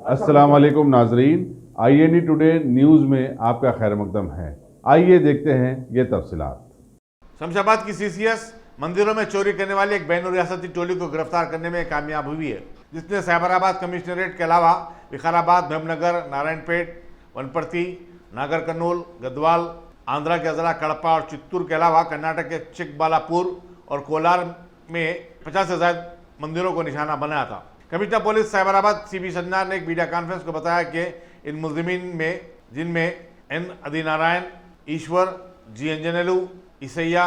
अस्सलाम वालेकुम नाजरीन, INE टुडे न्यूज़ में आपका खैर मकदम है। आइए देखते हैं ये तफसीलात। शमशाबाद की CCS मंदिरों में चोरी करने वाली एक बैन रियासती टोली को गिरफ्तार करने में कामयाब हुई है, जिसने साइबराबाद कमिश्नरेट के अलावा विकाराबाद, मेहबूबनगर, नारायणपेट, वनपर्ती, नागर कर्नूल, गदवाल, आंध्रा के अजला, कड़पा और चित्तूर के अलावा कर्नाटक के चिकबालापुर और कोलार में 50 से ज्यादा मंदिरों को निशाना बनाया था। Commissioner police Cyberabad CB Sajjanar ने एक मीडिया कॉन्फ्रेंस को बताया कि इन मुलजिमीन में, जिनमें N आदिनारायण, ईश्वर, G अंजनेलू, ईसैया,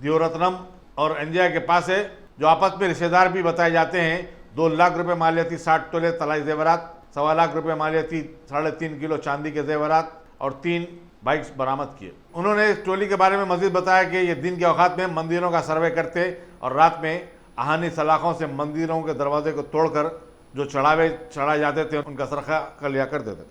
दियोरत्नम और अंजया के पास है, जो आपस में रिश्तेदार भी बताए जाते हैं। 2 लाख रुपए मालियती 60 तोले तलाई जेवरात, 1.25 लाख रुपए मालियती 3.5 किलो चांदी के जेवरात और 3 बाइक्स बरामद किए। उन्होंने इस टोली के बारे में मजीद बताया कि ये दिन के औकात में मंदिरों का सर्वे करते और रात में आहनी सलाखों से मंदिरों के दरवाजे को तोड़कर जो चढ़ाए जाते थे उनका सरखा कर लिया करते थे।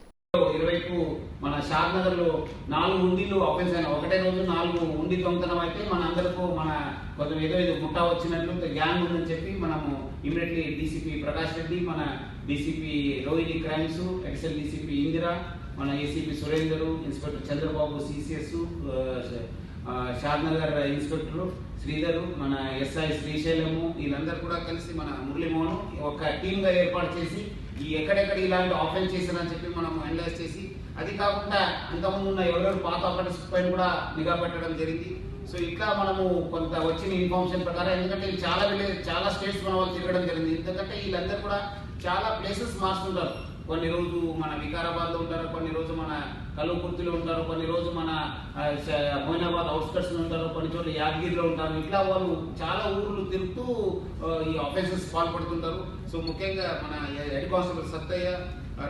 ఇరువైపు మన షాద్ నగర్ లో 4 ఉండిలు ఆఫెన్స్ అయిన ఒకటే రోజు 4 ఉండి దొంగతనం అయితే మన అందరికీ మన కొంచెం ఏదో ముట్టా వచ్చినట్లు గ్యాంగ్ ఉందని చెప్పి మనము ఇమిడియట్లీ DCP ప్రకాష్ రెడ్డి, మన DCP రోహిణి క్రైమ్స్, ఎక్సెల్ DCP ఇందిరా, మన ACP Surender, inspector Chandrababu CCS, Shadnagar inspector Sridhar, మన SI శ్రీశైలము, వీళ్ళందరూ కూడా కలిసి మన మురళీమోహన్ ఒక టీమ్ గా ఏర్పాటు చేసి ఈ ఎక్కడెక్కడ ఇలాంటి ఆఫెన్స్ చేశారని చెప్పి మనం అనలైజ్ చేసి, అది కాకుండా అంతకుముందు ఉన్న ఎవరెవరు పాత ఆఫెన్స్ పైన కూడా నిఘా పెట్టడం జరిగింది. సో ఇట్లా మనము కొంత వచ్చిన ఇన్ఫర్మేషన్ ప్రకారం, ఎందుకంటే చాలా స్టేట్స్ మన వాళ్ళు తిరగడం జరిగింది. ఎందుకంటే వీళ్ళందరూ కూడా చాలా ప్లేసెస్ మారుతుంటారు. కొన్ని రోజు మన వికారాబాద్ లో ఉంటారు, కొన్ని రోజు మన కల్వకుర్తిలో ఉంటారు, కొన్ని రోజు మన మొయినాబాద్ అవుట్స్కట్స్ లో ఉంటారు, కొన్ని చోట్ల యాదగిరిలో ఉంటారు. ఇట్లా వాళ్ళు చాలా ఊర్లు తిరుగుతూ ఈ ఆఫెన్సెస్ పాల్పడుతుంటారు. సో ముఖ్యంగా మన హెడ్ కానిస్టేబుల్ సత్తయ్య,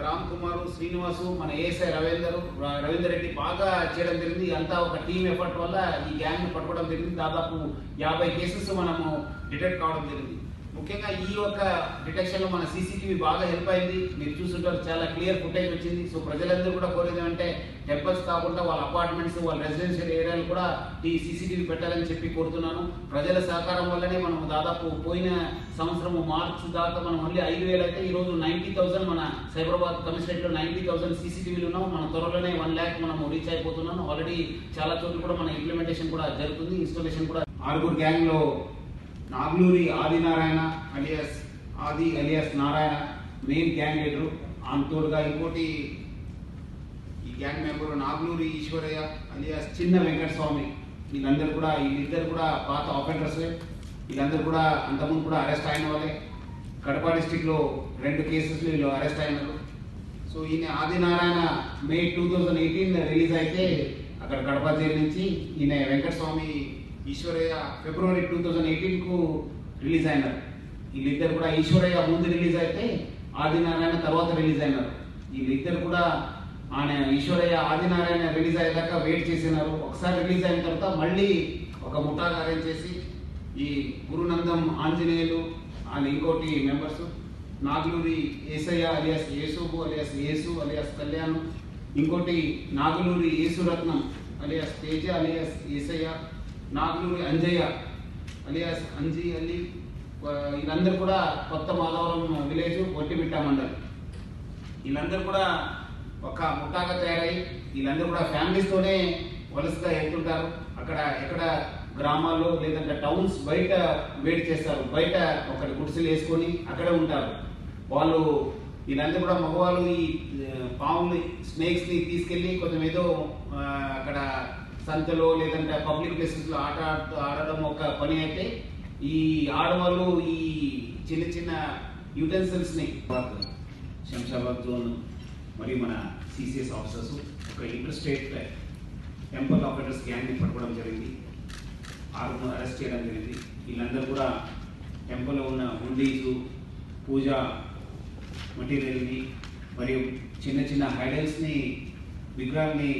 రామ్ కుమార్, శ్రీనివాసు, మన ASI రవీందర్ రెడ్డి బాగా చేయడం జరిగింది. అంతా ఒక టీమ్ ఎఫర్ట్ వల్ల ఈ గ్యాంగ్ పట్టుకోవడం జరిగింది. దాదాపు 50 కేసెస్ మనము డిటెక్ట్ కావడం జరిగింది. ముఖ్యంగా ఈ యొక్క డిటెక్షన్ లో మన CCTV బాగా హెల్ప్ అయింది. మీరు చూస్తుంటారు, చాలా క్లియర్ ఫుటేజ్ వచ్చింది. సో ప్రజలందరూ కూడా కోరేది అంటే టెంపుల్స్ కాకుండా వాళ్ళ అపార్ట్మెంట్స్, వాళ్ళ రెసిడెన్షియల్ ఏరియాలు కూడా ఈ CCTV పెట్టాలని చెప్పి కోరుతున్నాను. ప్రజల సహకారం వల్లనే మనం దాదాపు పోయిన సంవత్సరం మార్చి దాకా మనం మళ్ళీ 5,000 అయితే ఈ రోజు 90,000 మన సైబరాబాద్ కమిషనరేట్ లో 90,000 CCTVలు ఉన్నాం. మన త్వరలోనే 1 lakh మనం రీచ్ అయిపోతున్నాం. ఆల్రెడీ చాలా చోట్ల కూడా మన ఇంప్లిమెంటేషన్ కూడా జరుగుతుంది, ఇన్స్టాలేషన్ కూడా. 6 గ్యాంగ్ లో Nagluri Adinarayana alias Narayana main gang leader. తోడుగా ఇంకోటి ఈ gang member Nagluri Eswaraiah alias Chinna Venkataswamy. వీళ్ళిద్దరు కూడా పాత ఆఫెండర్స్. వీళ్ళందరూ కూడా అంతకుముందు కూడా అరెస్ట్ అయిన వాళ్ళే. కడప డిస్టిక్ లో 2 కేసెస్లో వీళ్ళు అరెస్ట్ అయినారు. సో ఈయన ఆదినారాయణ May 2018 రిలీజ్ అయితే అక్కడ కడప జైలు నుంచి, ఈయన వెంకటస్వామి ఈశ్వరయ్య February 2018 కు రిలీజ్ అయినారు. వీళ్ళిద్దరు కూడా ఈశ్వరయ్య ముందు రిలీజ్ అయితే ఆదినారాయణ తర్వాత రిలీజ్ అయినారు. వీళ్ళిద్దరు కూడా ఈశ్వరయ్య ఆదినారాయణ రిలీజ్ అయ్యేదాకా వెయిట్ చేసినారు. ఒకసారి రిలీజ్ అయిన తర్వాత మళ్ళీ ఒక ముఠాగా అరేంజ్ చేసి ఈ గురునందం ఆంజనేయులు అండ్ ఇంకోటి మెంబర్స్, నాగులూరి ఏసయ్య అలియాస్ యేసుబు అలియాస్ యేసు అలియాస్ కళ్యాణ్, ఇంకోటి నాగులూరి యేసురత్నం అలియాస్ తేజ అలియాస్ ఏసయ్య, నాగులూరి అంజయ్య అలియాస్ అంజీ అల్లి, వీళ్ళందరూ కూడా కొత్త మాధవరం విలేజ్ ఒట్టిమిట్ట మండల్. వీళ్ళందరూ కూడా ఒక ముఠాగా తయారై వీళ్ళందరూ కూడా ఫ్యామిలీస్తోనే వలసగా వెళ్తుంటారు. ఎక్కడ గ్రామాల్లో లేదంటే టౌన్స్ బయట వెయిట్ చేస్తారు. బయట ఒకటి గుడిసెలు వేసుకొని అక్కడే ఉంటారు వాళ్ళు. వీళ్ళందరూ కూడా మగవాళ్ళు ఈ పాములు, స్నేక్స్ ని తీసుకెళ్లి కొంచెం ఏదో అక్కడ సంతలో లేదంటే పబ్లిక్ ప్లేసెస్ లో ఆడడం ఒక పని అయితే, ఈ ఆడవాళ్ళు ఈ చిన్న యూటెన్సిల్స్ ని శంషాబాద్ జోన్ మరియు మన CCS ఆఫీసర్స్ ఒక inter state temple operators gang ని పట్టుకోవడం జరిగింది. 6 అరెస్ట్ చేయడం జరిగింది. వీళ్ళందరూ కూడా టెంపుల్లో ఉన్న హుండీస్, పూజా మెటీరియల్ని మరియు చిన్న హైడల్స్ ని, విగ్రహాన్ని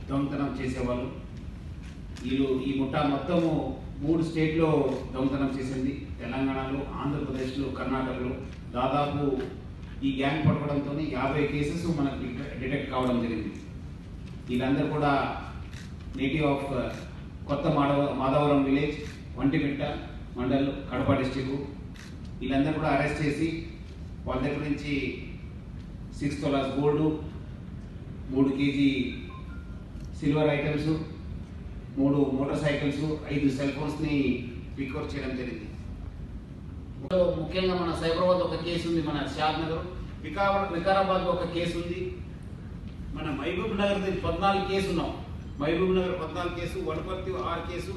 దొంగతనం చేసేవాళ్ళు. వీళ్ళు ఈ ముఠా మొత్తము 3 స్టేట్లో దొంగతనం చేసింది. తెలంగాణలో, ఆంధ్రప్రదేశ్లో, కర్ణాటకలో. దాదాపు ఈ గ్యాంగ్ పట్టుకోవడంతో 50 కేసెస్ మనకు డిటెక్ట్ కావడం జరిగింది. వీళ్ళందరూ కూడా native of Kotha Madhavaram village, Vontimitta mandal, Kadapa district. వీళ్ళందరూ కూడా అరెస్ట్ చేసి వాళ్ళ దగ్గర నుంచి 6 tolas gold, 3 KG silver items, 3 motor cycles, 5 cell ఫోన్స్ని రికవర్ చేయడం జరిగింది. ముఖ్యంగా మన సైబరాబాద్ ఒక కేసు ఉంది, మన షాద్ నగర్, వికారాబాద్ ఒక కేసు ఉంది, మన మహబూబ్ నగర్ 14 కేసు ఉన్నాం. Mahabubnagar 14 case, Wanaparthy 6 case,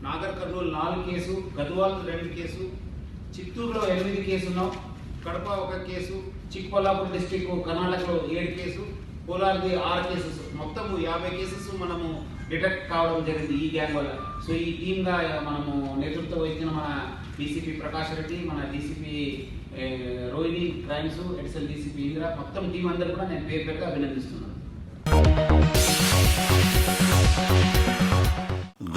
Nagarkurnool 4 case, Gadwal 2 case, చిత్తూరులో 8 కేసు ఉన్నాం, కడప 1 కేసు, చిక్బల్లాపూర్ డిస్టిక్ కర్ణాటకలో 7 కేసు, కోలార్ది 6 కేసెస్, మొత్తం 50 కేసెస్ మనము డిటెక్ట్ కావడం జరిగింది ఈ గ్యాంగ్ వల్ల. సో ఈ టీమ్గా మనము నేతృత్వం వహించిన మన డీసీపీ ప్రకాష్ రెడ్డి, మన DCP Rohini crimes, additional DCP Indira, మొత్తం టీం అందరూ కూడా నేను పేరు పేరుగా అభినందిస్తున్నాను.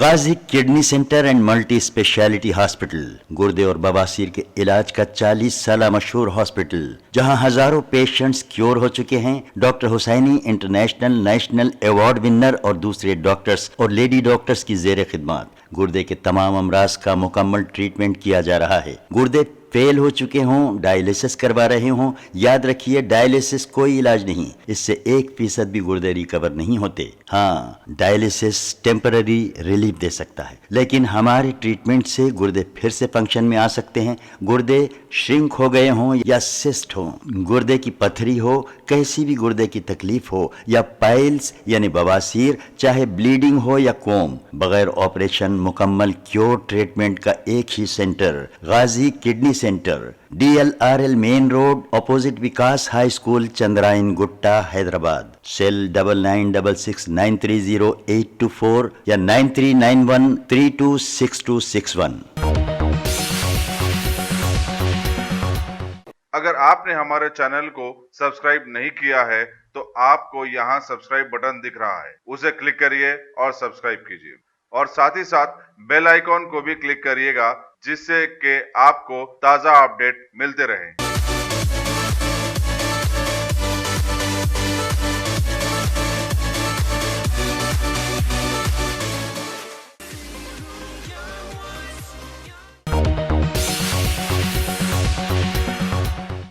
Ghazi kidney centre and multi speciality hospital गुर्दे और बवासीर के इलाज का 40 साल मशहूर हॉस्पिटल, जहां हजारों पेशेंट्स क्योर हो चुके हैं। Doctor Hussaini international national award winner और दूसरे डॉक्टर्स और लेडी डॉक्टर्स की जेर खिदमत गुर्दे के तमाम अमराज का मुकम्मल ट्रीटमेंट किया जा रहा है। गुर्दे फेल हो चुके हों, डायलिसिस करवा रहे हों, याद रखिए डायलिसिस कोई इलाज नहीं, इससे 1% भी गुर्दे रिकवर नहीं होते। हाँ, डायलिसिस टेम्पररी रिलीफ दे सकता है, लेकिन हमारे ट्रीटमेंट से गुर्दे फिर से फंक्शन में आ सकते हैं। गुर्दे श्रिंक हो गए हों या सिस्ट हो, गुर्दे की पथरी हो, कैसी भी गुर्दे की तकलीफ हो, या पाइल्स यानी बवासीर, चाहे ब्लीडिंग हो या कोम, बगैर ऑपरेशन मुकम्मल क्योर ट्रीटमेंट का एक ही centre, Ghazi kidney centre, DLRL main road, opposite Vikas high school, Chandrayan Gutta, Hyderabad. Cell 9966930824 या 9391326261। अगर आपने हमारे चैनल को सब्सक्राइब नहीं किया है तो आपको यहाँ सब्सक्राइब बटन दिख रहा है, उसे क्लिक करिए और सब्सक्राइब कीजिए, और साथ ही साथ बेल आइकॉन को भी क्लिक करिएगा, जिससे कि आपको ताज़ा अपडेट मिलते रहें।